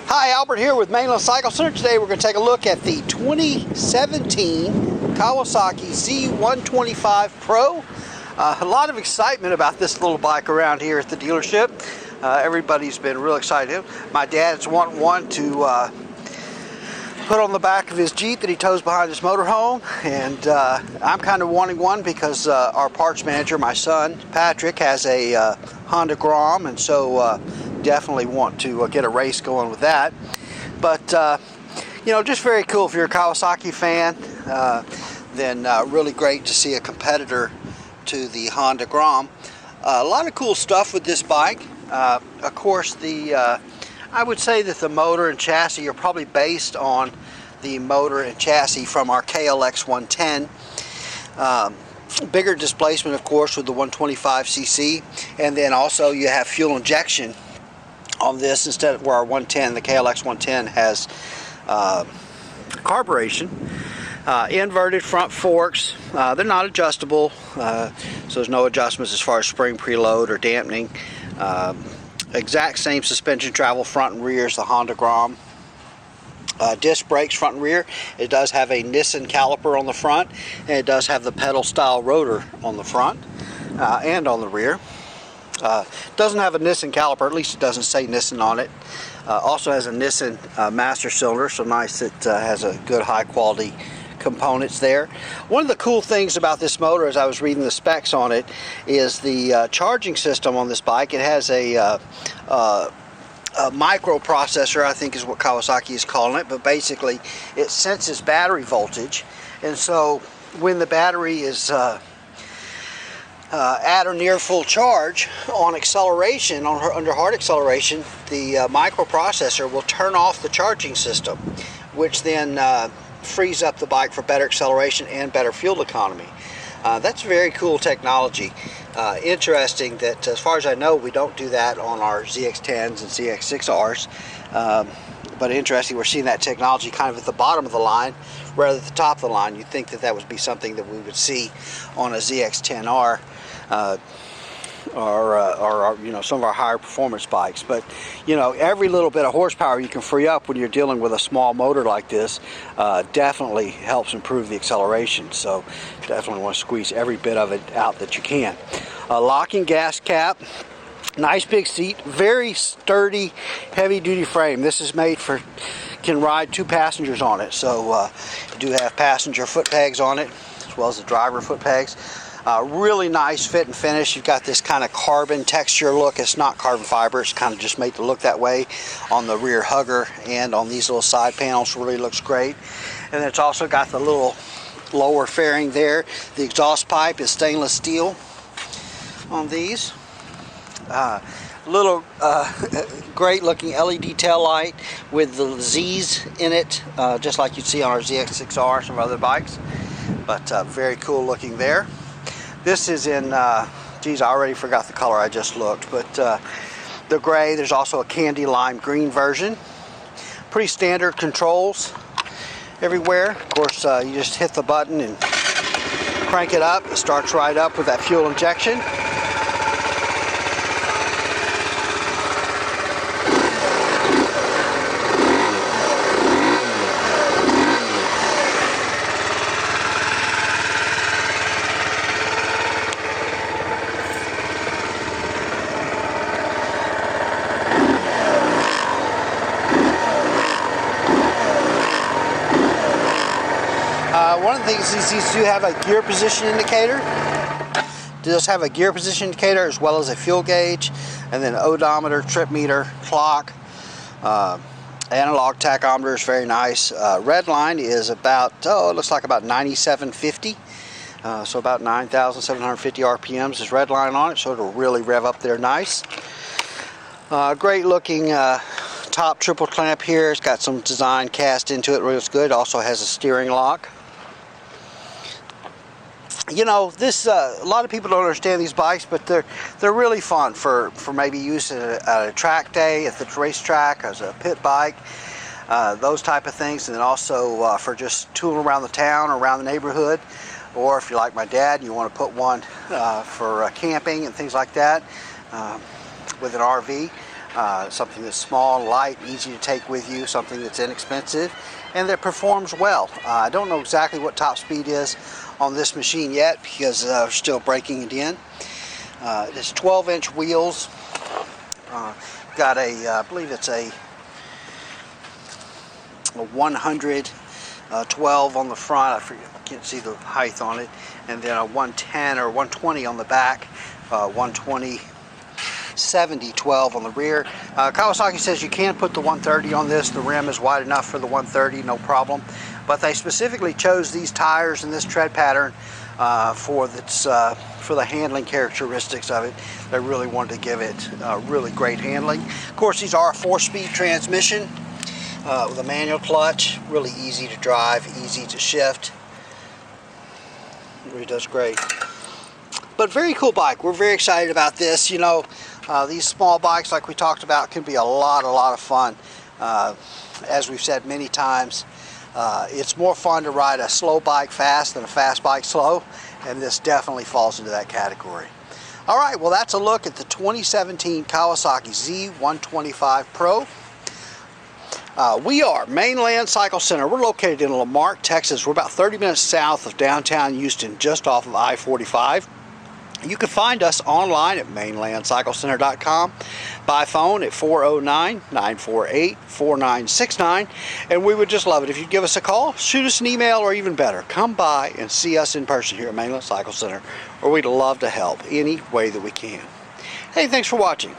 Hi, Albert here with Mainland Cycle Center. Today we're going to take a look at the 2017 Kawasaki Z125 Pro. A lot of excitement about this little bike around here at the dealership. Everybody's been real excited. My dad's wanting one to put on the back of his Jeep that he tows behind his motorhome, and I'm kind of wanting one because our parts manager, my son Patrick, has a Honda Grom, and so definitely want to get a race going with that. But you know, just very cool. If you're a Kawasaki fan, then really great to see a competitor to the Honda Grom. A lot of cool stuff with this bike. Of course, I would say that the motor and chassis are probably based on the motor and chassis from our KLX 110. Bigger displacement, of course, with the 125cc, and then also you have fuel injection on this instead of where our 110, the KLX 110 has carburation. Inverted front forks. They're not adjustable, so there's no adjustments as far as spring preload or dampening. Exact same suspension travel front and rear as the Honda Grom. Disc brakes front and rear. It does have a Nissan caliper on the front, and it does have the pedal style rotor on the front and on the rear. Doesn't have a Nissan caliper, at least it doesn't say Nissan on it. Also has a Nissan master cylinder, so nice it has a good high quality components there. One of the cool things about this motor, as I was reading the specs on it, is the charging system on this bike. It has a microprocessor, I think is what Kawasaki is calling it, but basically it senses battery voltage, and so when the battery is at or near full charge on acceleration, under hard acceleration, the microprocessor will turn off the charging system, which then frees up the bike for better acceleration and better fuel economy. That's very cool technology. Interesting that, as far as I know, we don't do that on our ZX10s and ZX6Rs. But interesting, we're seeing that technology kind of at the bottom of the line rather than at the top of the line. You'd think that that would be something that we would see on a ZX10R or you know, some of our higher performance bikes. But you know, every little bit of horsepower you can free up when you're dealing with a small motor like this definitely helps improve the acceleration. So definitely want to squeeze every bit of it out that you can. Locking gas cap. Nice big seat, very sturdy, heavy-duty frame. This is made for, can ride 2 passengers on it. So you do have passenger foot pegs on it, as well as the driver foot pegs. Really nice fit and finish. You've got this kind of carbon texture look. It's not carbon fiber. It's kind of just made to look that way on the rear hugger and on these little side panels. Really looks great. And it's also got the little lower fairing there. The exhaust pipe is stainless steel on these. Little great looking LED tail light with the Z's in it, just like you'd see on our ZX6R, some other bikes, but very cool looking there. This is in, geez, I already forgot the color, I just looked, but the gray. There's also a candy lime green version. Pretty standard controls everywhere. Of course, you just hit the button and crank it up. It starts right up with that fuel injection. One of the things is these do have a gear position indicator. It does have a gear position indicator as well as a fuel gauge, and then odometer, trip meter, clock, analog tachometer is very nice. Red line is about, it looks like about 9750. So about 9,750 RPMs is red line on it, so it'll really rev up there nice. Great looking top triple clamp here. It's got some design cast into it, really looks good. Also has a steering lock. You know, this a lot of people don't understand these bikes, but they're really fun for maybe use at a track day at the racetrack as a pit bike, those type of things, and then also for just tooling around the town or around the neighborhood, or if you're like my dad, you want to put one for camping and things like that with an RV. Something that's small, light, easy to take with you, something that's inexpensive, and that performs well. I don't know exactly what top speed is on this machine yet because we're still breaking it in. It's 12-inch wheels. Got a, I believe it's a 112 on the front. I forget, can't see the height on it, and then a 110 or 120 on the back. 120 70 12 on the rear. Kawasaki says you can put the 130 on this. The rim is wide enough for the 130, no problem. But they specifically chose these tires and this tread pattern for the handling characteristics of it. They really wanted to give it really great handling. Of course, these are a 4-speed transmission with a manual clutch. Really easy to drive, easy to shift. It really does great. But very cool bike. We're very excited about this. You know, these small bikes, like we talked about, can be a lot of fun. As we've said many times, it's more fun to ride a slow bike fast than a fast bike slow, and this definitely falls into that category. All right, well, that's a look at the 2017 Kawasaki Z125 Pro. We are Mainland Cycle Center. We're located in Marque, Texas. We're about 30 minutes south of downtown Houston, just off of I-45. You can find us online at mainlandcyclecenter.com, by phone at 409-948-4969, and we would just love it if you'd give us a call, shoot us an email, or even better, come by and see us in person here at Mainland Cycle Center, where we'd love to help any way that we can. Hey, thanks for watching.